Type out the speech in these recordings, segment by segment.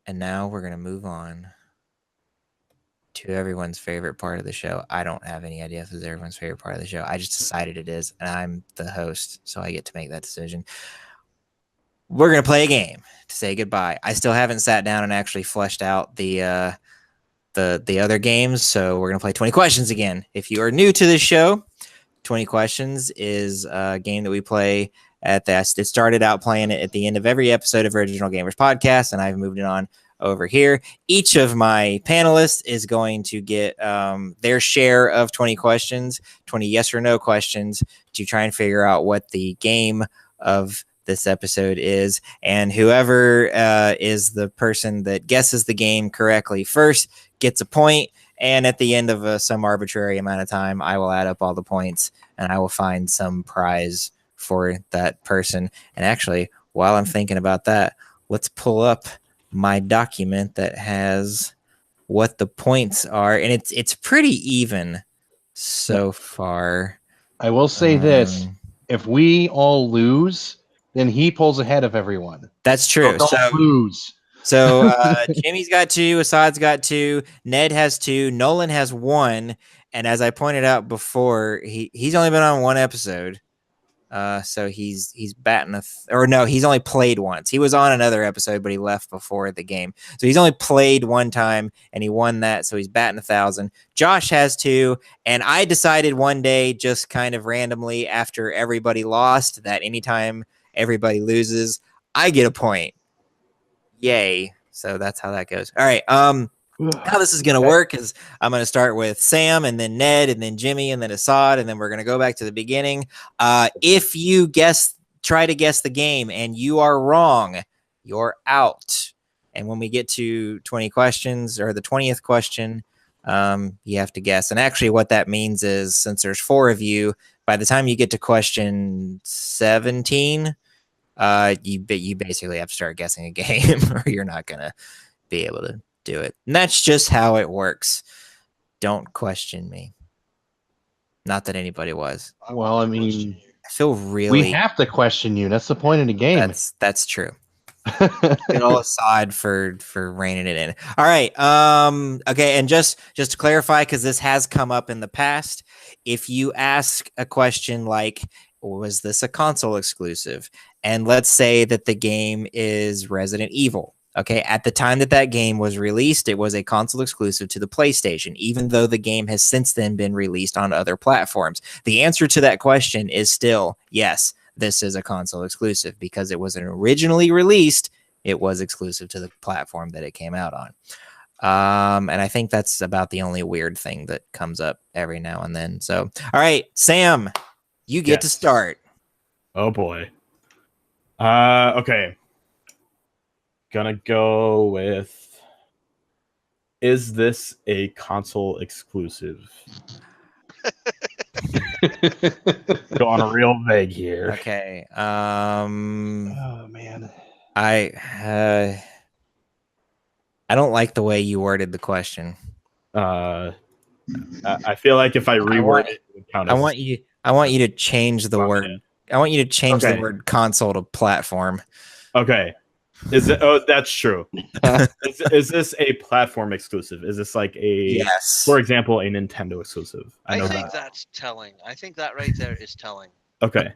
And now we're going to move on to everyone's favorite part of the show. I don't have any idea if it's everyone's favorite part of the show. I just decided it is, and I'm the host, so I get to make that decision. We're going to play a game to say goodbye. I still haven't sat down and actually fleshed out the other games, so we're going to play 20 questions again. If you are new to this show, 20 questions is a game that we play at that. It started out playing it at the end of every episode of Original Gamers Podcast, and I've moved it on over here. Each of my panelists is going to get their share of 20 questions, 20 yes or no questions, to try and figure out what the game of this episode is. And whoever is the person that guesses the game correctly first gets a point. And at the end of some arbitrary amount of time, I will add up all the points and I will find some prize for that person. And actually, while I'm thinking about that, let's pull up my document that has what the points are. And it's pretty even so far. I will say this. If we all lose, then he pulls ahead of everyone. That's true. So don't lose. So Jimmy's got 2, Assad's got 2, Ned has 2, Nolan has 1, and as I pointed out before, he's only been on 1 episode. So he's batting he's only played once. He was on another episode, but he left before the game. So he's only played 1 time and he won that, so he's batting 1,000. Josh has 2, and I decided one day, just kind of randomly after everybody lost, that anytime everybody loses, I get a point. Yay. So that's how that goes. All right. How this is going to work is I'm going to start with Sam and then Ned and then Jimmy and then Assad, and then we're going to go back to the beginning. If you try to guess the game and you are wrong, you're out. And when we get to 20 questions or the 20th question, you have to guess. And actually what that means is, since there's 4 of you, by the time you get to question 17, you basically have to start guessing a game or you're not going to be able to do it. And that's just how it works. Don't question me. Not that anybody was. Well, I mean, I feel really... We have to question you. That's the point of the game. That's true. Get all aside for reining it in. All right. Okay, and just to clarify, because this has come up in the past, if you ask a question like, was this a console exclusive? And let's say that the game is Resident Evil. Okay, at the time that game was released, it was a console exclusive to the PlayStation, even though the game has since then been released on other platforms. The answer to that question is still yes, this is a console exclusive, because it was originally released. It was exclusive to the platform that it came out on. And I think that's about the only weird thing that comes up every now and then. So, all right, Sam, you get to start. Oh boy. Okay. Gonna go with, is this a console exclusive? Going real vague here. Okay. Oh man. I don't like the way you worded the question. I feel like if I reword it, would count as... I want you to change the word. I want you to change the word console to platform. Okay. Is it? Oh, that's true. Is this a platform exclusive? Is this like a, for example, a Nintendo exclusive? I think that's telling. I think that right there is telling. Okay.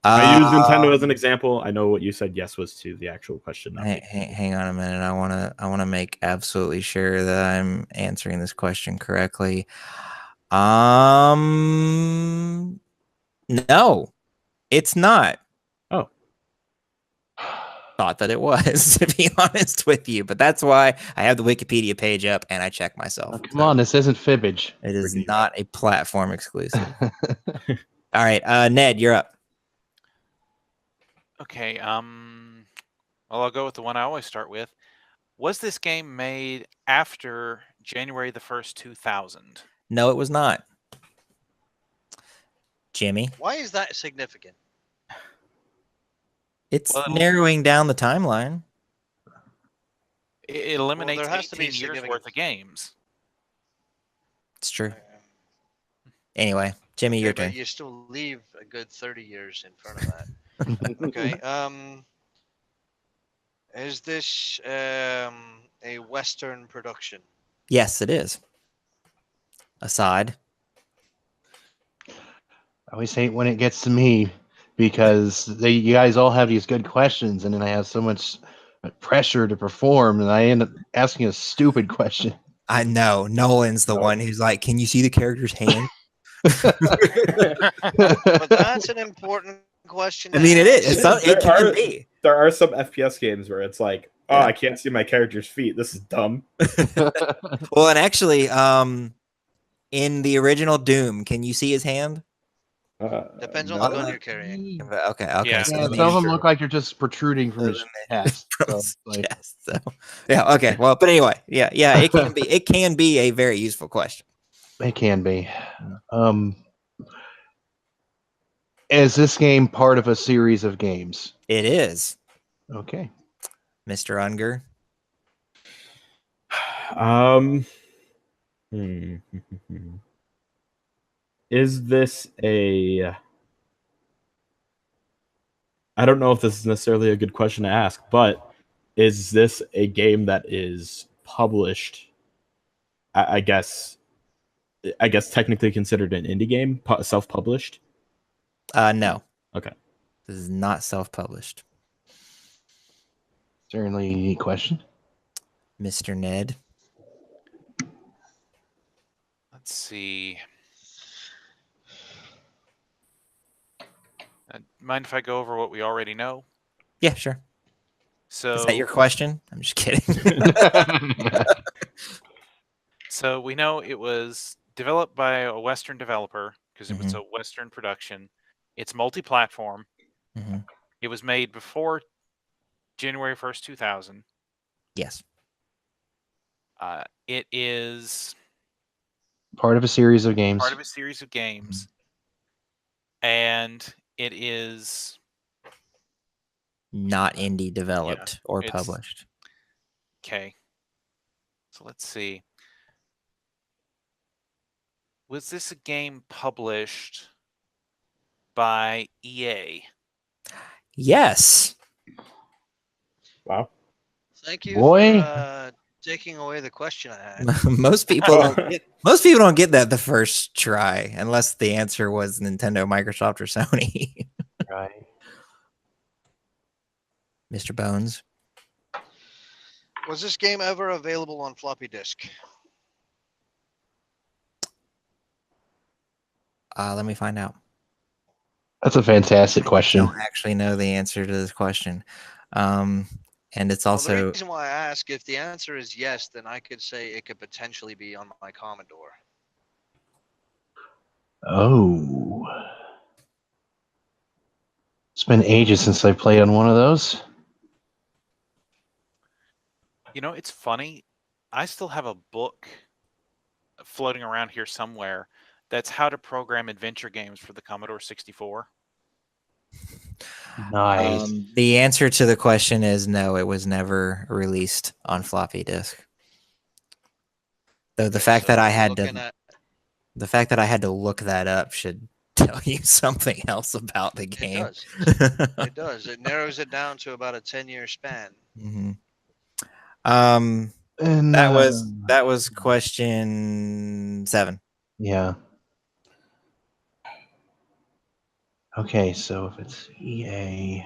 I use Nintendo as an example. I know what you said yes was to the actual question. Hang on a minute. I want to make absolutely sure that I'm answering this question correctly. No, it's not. Oh. Thought that it was, to be honest with you, but that's why I have the Wikipedia page up and I check myself. Oh, come on, this isn't fibbage. It is not a platform exclusive. All right, Ned, you're up. Okay, well, I'll go with the one I always start with. Was this game made after January the 1st, 2000? No, it was not. Jimmy? Why is that significant? It's narrowing down the timeline. It eliminates 18 years worth of games. It's true. Anyway, Jimmy, your turn. But you still leave a good 30 years in front of that. Okay. Is this a Western production? Yes, it is. Assad. I always hate when it gets to me because you guys all have these good questions, and then I have so much pressure to perform, and I end up asking a stupid question. I know. Nolan's the one who's like, can you see the character's hand? But that's an important question. I mean, it is. It can be. There are some FPS games where it's like, oh, I can't see my character's feet. This is dumb. Well, and actually, in the original Doom, can you see his hand? Depends on the gun you're carrying. Okay. Yeah. Some of them look like they're just protruding from his chest. So, yeah. Okay. Well, but anyway, yeah. It can be. It can be a very useful question. It can be. Is this game part of a series of games? It is. Okay. Mr. Unger. Is this a... I don't know if this is necessarily a good question to ask, but is this a game that is published, I guess technically considered an indie game, self-published? No. Okay. This is not self-published. Certainly a unique question. Mr. Ned. Let's see. Mind if I go over what we already know? Yeah, sure. So is that your question? I'm just kidding. So we know it was developed by a Western developer because it was a Western production. It's multi-platform. It was made before January 1st, 2000. Yes. It is part of a series of games. Part of a series of games. And it is not indie developed or published. Okay. So let's see. Was this a game published by EA? Yes. Wow. Thank you Boy. for taking away the question I had. Most people don't get that the first try unless the answer was Nintendo, Microsoft, or Sony. Right. Mr. Bones. Was this game ever available on floppy disk? Let me find out. That's a fantastic question. I don't actually know the answer to this question. And it's also... Well, the reason why I ask, if the answer is yes, then I could say it could potentially be on my Commodore. Oh. It's been ages since I played on one of those. You know, it's funny. I still have a book floating around here somewhere that's how to program adventure games for the Commodore 64. Nice. The answer to the question is no, it was never released on floppy disk. Though the fact that I had to look that up should tell you something else about the game. It does. It narrows it down to about a 10-year span. And that was question 7. Yeah. Okay, so if it's EA...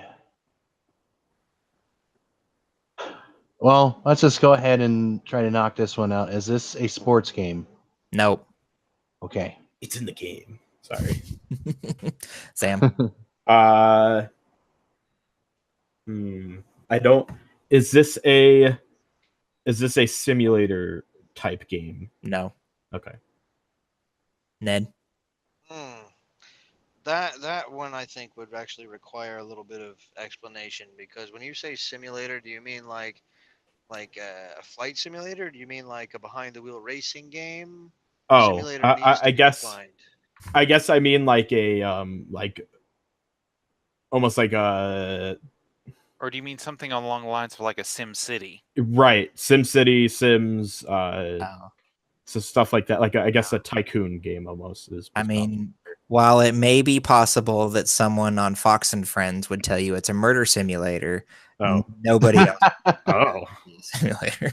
Well, let's just go ahead and try to knock this one out. Is this a sports game? Nope. Okay. It's in the game. Sorry. Sam? I don't... Is this a simulator type game? No. Okay. Ned? That one I think would actually require a little bit of explanation, because when you say simulator, do you mean like a flight simulator? Do you mean like a behind the wheel racing game? Oh, I guess I mean like a almost like a... Or do you mean something along the lines of like a Sim City? Right, Sim City, Sims, so stuff like that. Like I guess a tycoon game almost is. I mean, while it may be possible that someone on Fox and Friends would tell you it's a murder simulator, Oh. Nobody else Oh. simulator.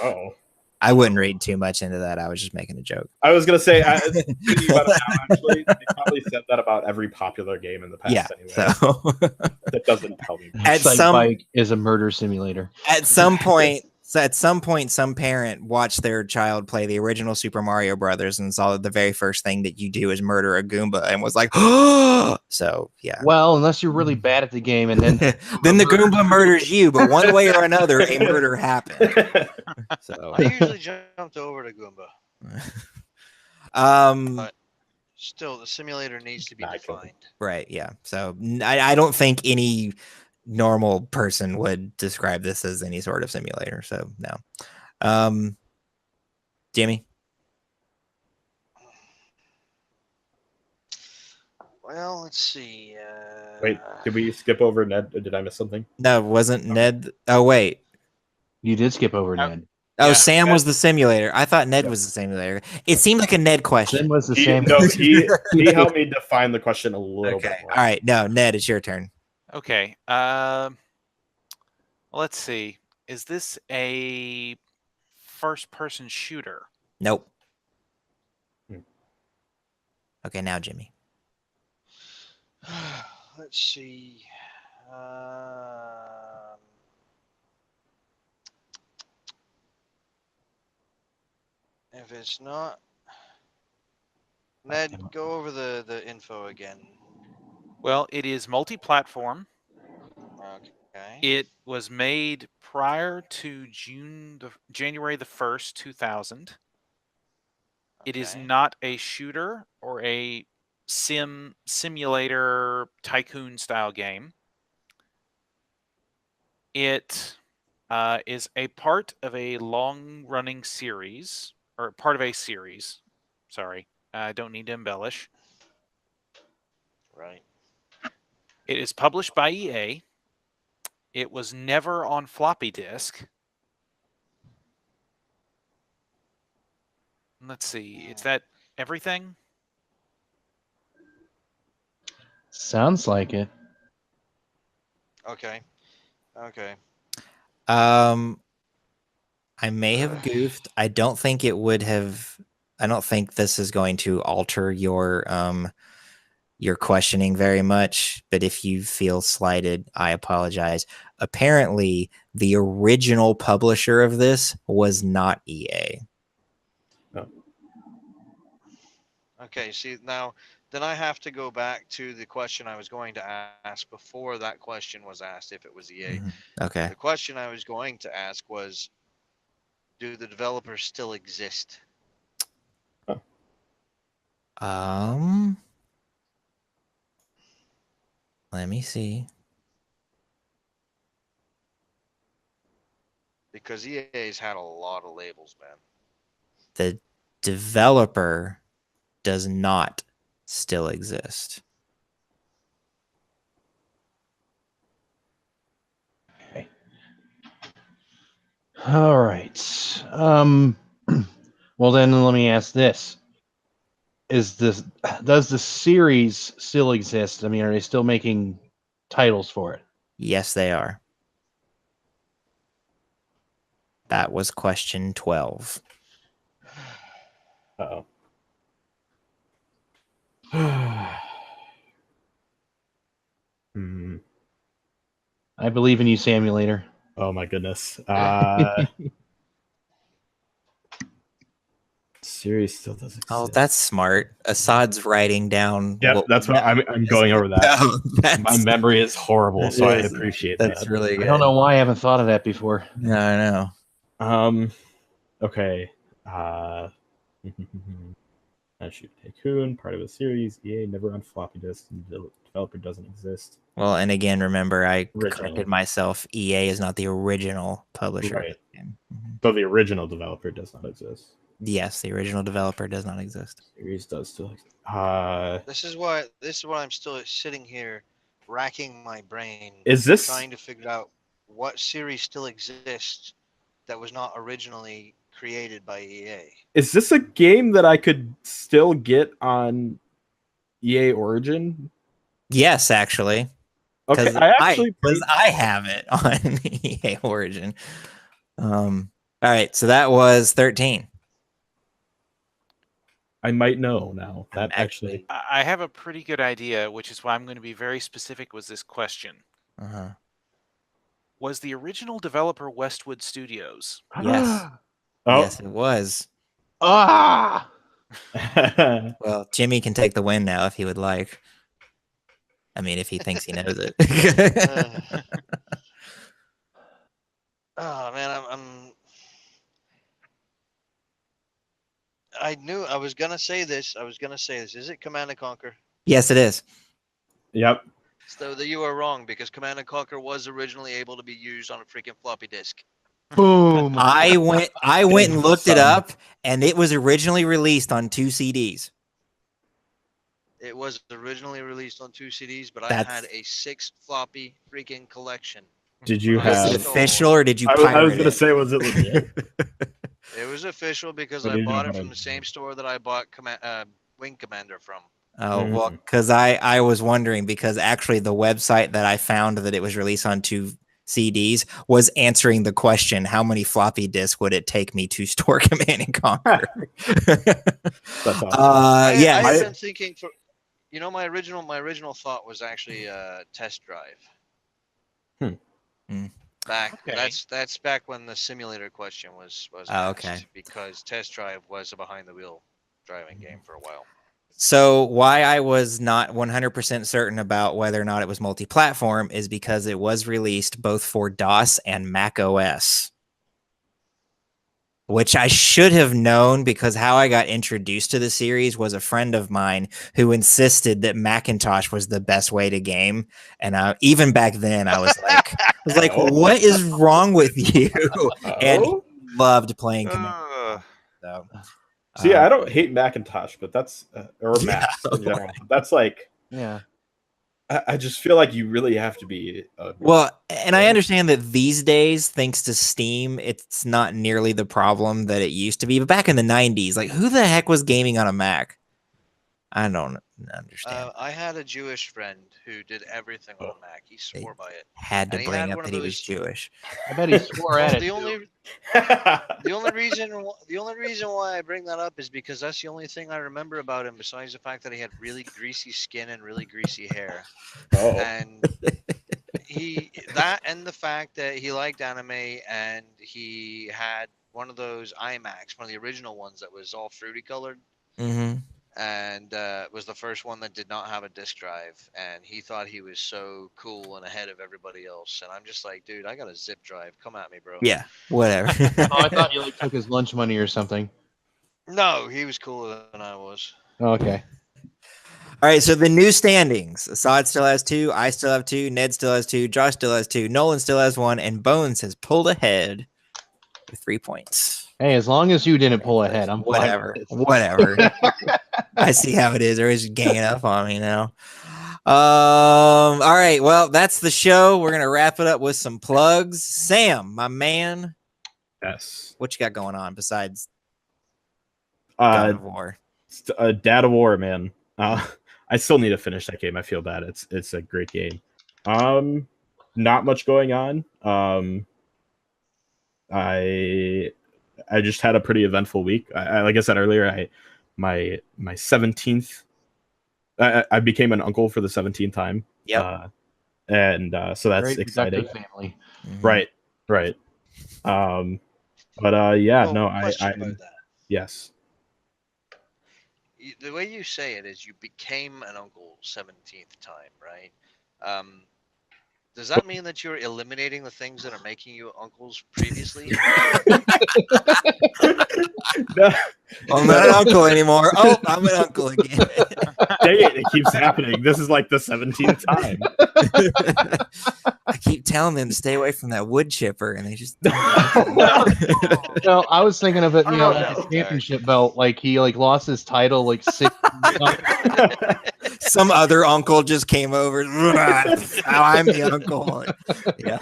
Oh. I wouldn't read too much into that. I was just making a joke. I was gonna say, thinking about it now, actually, they probably said that about every popular game in the past. Yeah. Anyway, So that doesn't tell me. At some- Bike is a murder simulator. at some point, some parent watched their child play the original Super Mario Brothers and saw that the very first thing that you do is murder a Goomba and was like, oh, so yeah. Well, unless you're really bad at the game, and then Then the Goomba murders you, but one way or another, a murder happened. So, I usually jumped over to Goomba. um, Still, the simulator needs to be Nah, I killed defined. right, yeah. So I don't think any normal person would describe this as any sort of simulator. So no. Jimmy. Well, let's see. Wait, did we skip over Ned? Or did I miss something? No, wasn't Ned? Oh wait. you did skip over Ned. Oh, Yeah, Sam Ned- was the simulator. I thought Ned Yeah. was the simulator. It seemed like a Ned question. Then was the He, same. no, he helped me define the question a little Okay. bit more. All right. No, Ned, it's your turn. Okay. Let's see. Is this a first-person shooter? Nope. Hmm. Okay, now Jimmy. Let's see. If it's not, Ned, go over the info again. Well, it is multi-platform. Okay. It was made prior to January the 1st, 2000. It is Okay. not a shooter or a simulator tycoon style game. It is a part of a long-running series, or part of a series. Sorry, I don't need to embellish. Right. It is published by EA. It was never on floppy disk. Let's see. Is that everything? Sounds like it. Okay. Okay. I may have goofed. I don't think it would have. I don't think this is going to alter your questioning very much. But if you feel slighted, I apologize. Apparently, the original publisher of this was not EA. Okay. See, now, then I have to go back to the question I was going to ask before that question was asked if it was EA. Mhm. Okay. The question I was going to ask was, do the developers still exist? Let me see. Because EA's had a lot of labels, man. The developer does not still exist. All right. Well, then let me ask this: does the series still exist? I mean, are they still making titles for it? Yes, they are. That was question 12. Uh-oh. Hmm. I believe in you, Samulator. Oh my goodness. Series still doesn't exist. Oh, that's smart. Assad's writing down. Yeah, that's what I'm going over that. Oh, My memory is horrible, That so I is- appreciate That's that. really good. I don't know why I haven't thought of that before. No, I know. Okay. I shoot Tycoon, part of a series. EA never on floppy disk. The developer doesn't exist. Well, and again, remember, I Original. corrected myself. EA is not the original publisher. Right. Mhm. So the original developer does not exist. Yes, the original developer does not exist. Series does still exist. This is why I'm still sitting here racking my brain Is this trying to figure out what series still exists that was not originally created by EA. is this a game that I could still get on EA Origin? Yes, actually. Okay, because I have it on EA Origin. All right, so that was 13. I might know now. That Actually. I have a pretty good idea, which is why I'm going to be very specific with this question. Uh-huh. Was the original developer Westwood Studios? Yes. Oh. Yes, it was. Ah. Well, Jimmy can take the win now if he would like. I mean, if he thinks he knows it. Oh man, I knew I was gonna say this. Is it Command and Conquer? Yes, it is. Yep. So that you are wrong because Command and Conquer was originally able to be used on a freaking floppy disk. Boom. I went and looked it up, and it was originally released on 2 CDs. It was originally released on 2 CDs, but I That's- had a 6 floppy freaking collection. Did you Was Was have? it official or did you I pirate was gonna it? say, was it legit? It was official because But I you bought know it how from to- the same store that I bought Wing Commander from. Oh, well, because I was wondering, because actually the website that I found that it was released on 2 CDs was answering the question, how many floppy disks would it take me to store Command and Conquer? That's awesome. Yeah. I have been thinking for, my original thought was actually Test Drive. Okay. That's back when the simulator question was Oh, asked, okay. because Test Drive was a behind the wheel driving game for a while. So why I was not 100% certain about whether or not it was multi-platform is because it was released both for DOS and Mac OS, which I should have known because how I got introduced to the series was a friend of mine who insisted that Macintosh was the best way to game. And even back then I was like, what is wrong with you? And he loved playing Command. So, See, I don't hate Macintosh, but that's or Mac in general. That's like, Yeah. I just feel like you really have to be. Well, and I understand that these days, thanks to Steam, it's not nearly the problem that it used to be. But back in the 90s, like, who the heck was gaming on a Mac? I don't understand. I had a Jewish friend who did everything on a Mac. He swore by it. Had to and he bring had up one that of he was those- Jewish. I bet he swore Well, at it. the too. only reason why I bring that up is because that's the only thing I remember about him, besides the fact that he had really greasy skin and really greasy hair. Oh. And and the fact that he liked anime, and he had one of those iMacs, one of the original ones that was all fruity colored, Mm-hmm. and was the first one that did not have a disk drive, and he thought he was so cool and ahead of everybody else. And I'm just like, dude, I got a zip drive. Come at me, bro. Yeah, whatever. Oh, I thought you took his lunch money or something. No, he was cooler than I was. Oh, okay. All right, so the new standings. Assad still has 2, I still have 2, Ned still has 2, Josh still has 2, Nolan still has 1, and Bones has pulled ahead with 3 points. Hey, as long as you didn't pull ahead, I'm fine Whatever. with this. Whatever. I see how it is. They're just ganging up on me now. All right. Well, that's the show. We're gonna wrap it up with some plugs. Sam, my man, Yes. what you got going on besides God of War? Dad of War, man. I still need to finish that game. I feel bad. It's a great game. Not much going on. I just had a pretty eventful week. Like I said earlier, my 17th. I became an uncle for the 17th time. Yep. So that's Great exciting. productive family. Mhm. Right. Question about that. Yes. The way you say it is you became an uncle 17th time, right? Does that mean that you're eliminating the things that are making you uncles previously? I'm not an uncle anymore. Oh, I'm an uncle again. Dang it keeps happening. This is like the 17th time. I keep telling them to stay away from that wood chipper, and they just. No, I was thinking of it, Oh, like a okay. championship belt. Like he lost his title like 6. Some other uncle just came over. Now I'm the uncle. Yeah.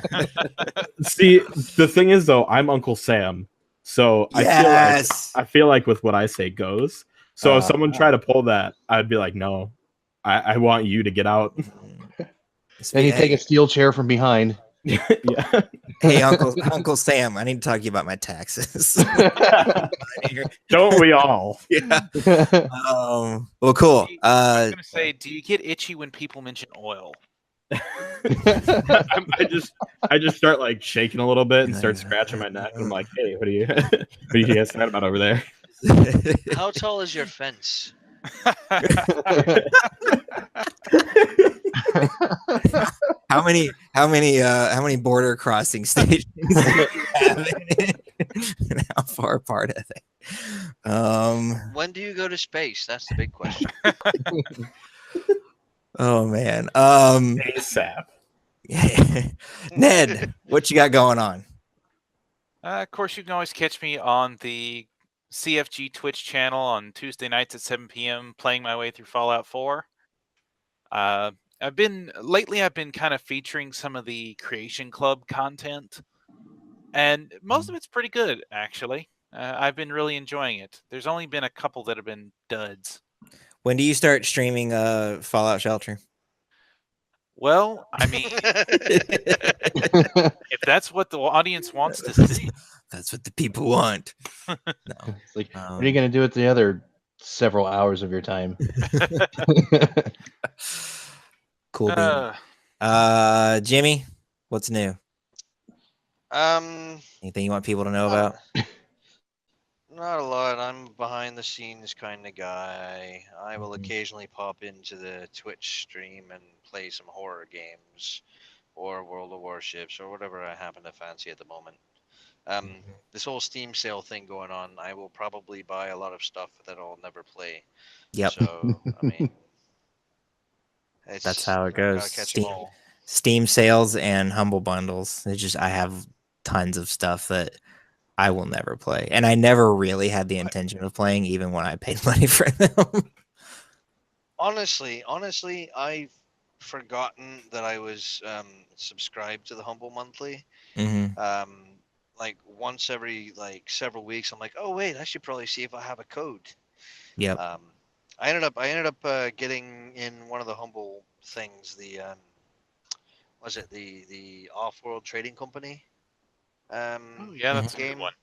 See, the thing is though, I'm Uncle Sam. So Yes. I feel like with what I say goes. So if someone tried to pull that, I'd be like, no, I want you to get out. Then you take a steel chair from behind. Yeah. Hey, Uncle Sam, I need to talk to you about my taxes. Don't we all? Yeah. Well, cool. I was gonna say, do you get itchy when people mention oil? I just start like shaking a little bit and start scratching my neck. And I'm like, hey, what are you guys talking about over there? How tall is your fence? How many border crossing stations do you have? And how far apart are they? When do you go to space? That's the big question. Oh man. ASAP. Ned, what you got going on? Of course, you can always catch me on the CFG Twitch channel on Tuesday nights at 7 p.m. playing my way through Fallout 4. I've been kind of featuring some of the Creation Club content, and most of it's pretty good, actually. I've been really enjoying it. There's only been a couple that have been duds. When do you start streaming Fallout Shelter? Well, I mean, if that's what the audience wants to see. That's what the people want. No. It's like, what are you going to do with the other several hours of your time? Cool bean. Jimmy, what's new? Anything you want people to know about? Not a lot. I'm a behind the scenes kind of guy. I will occasionally pop into the Twitch stream and play some horror games or World of Warships or whatever I happen to fancy at the moment. This whole Steam sale thing going on, I will probably buy a lot of stuff that I'll never play. Yep. So, I mean, that's how it goes. Catch 'em all. Steam sales and Humble Bundles. I have tons of stuff that I will never play, and I never really had the intention of playing, even when I paid money for them. Honestly, I've forgotten that I was subscribed to the Humble Monthly. Mm-hmm. Like once every several weeks, I'm like, oh wait, I should probably see if I have a code. Yep. I ended up getting in one of the Humble things. The was it the Off-World Trading Company? Oh yeah, that's a good one.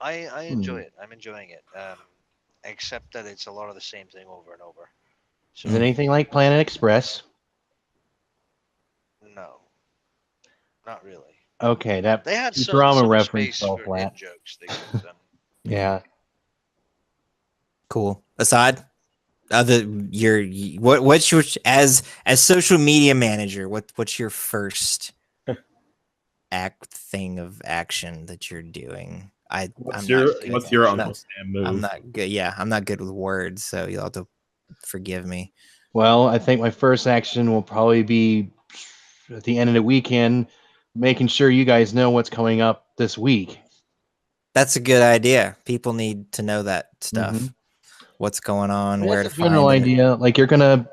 I enjoy it. I'm enjoying it. Except that it's a lot of the same thing over and over. So, Is it anything like Planet Express? No, not really. Okay, that They had Futurama some reference space fell for flat. jokes. They could have done. Yeah. Cool. Asad, what's your as social media manager? What's your first thing of action that you're doing? What's your Uncle Sam move? I'm not good. Yeah, I'm not good with words, so you'll have to forgive me. Well, I think my first action will probably be at the end of the weekend, making sure you guys know what's coming up this week. That's a good idea. People need to know that stuff. Mm-hmm. What's going on? That's where a to find general it. idea. Like the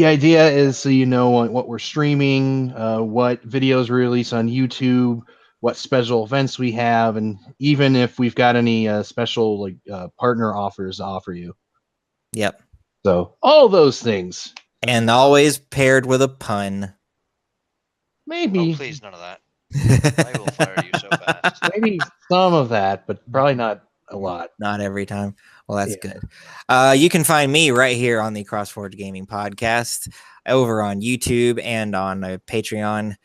idea is so you know what we're streaming, what videos we release on YouTube, what special events we have, and even if we've got any special partner offers to offer you. Yep. So all those things. And always paired with a pun. Maybe. Oh, please, none of that. I will fire you so fast. Maybe some of that, but probably not a lot. Not every time. Well, that's good. You can find me right here on the CrossForge Gaming Podcast over on YouTube and on a Patreon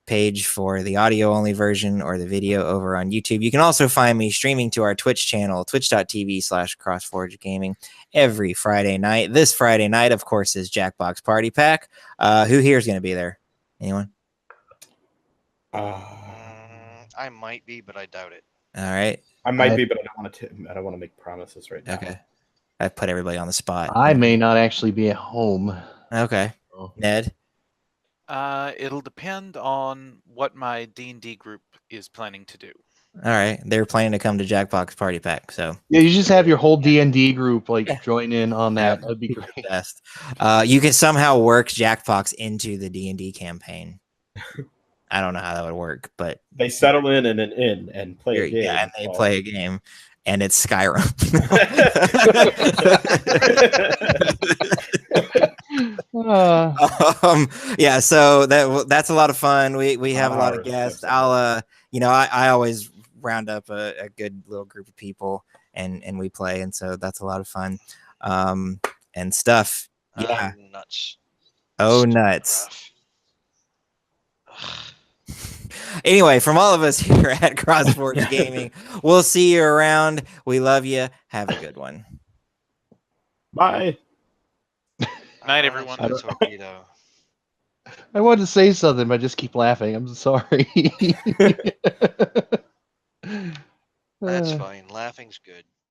page for the audio only version or the video over on YouTube. You can also find me streaming to our Twitch channel, twitch.tv/CrossForge Gaming every Friday night. This Friday night, of course, is Jackbox Party Pack. Who here is going to be there? Anyone? I might be, but I doubt it. All right. I might be, but I don't want to make promises right now. Okay. I put everybody on the spot. I may not actually be at home. Okay. Ned? It'll depend on what my D&D group is planning to do. All right. They're planning to come to Jackbox Party Pack, so. Yeah, you just have your whole D&D group join in on that. That'd be great. Best. You can somehow work Jackbox into the D&D campaign. I don't know how that would work, but they settle in and play a game. Yeah, and they play a game, and it's Skyrim. Yeah, so that's a lot of fun. We have a lot of Alright, guests. yes. I'll I always round up a good little group of people and we play, and so that's a lot of fun. And stuff. Yeah. Nuts. Oh, nuts. Anyway, from all of us here at CrossForge Gaming, we'll see you around. We love you. Have a good one. Bye. Night, everyone. Torpedo. I wanted to say something, but I just keep laughing. I'm sorry. That's fine. Laughing's good.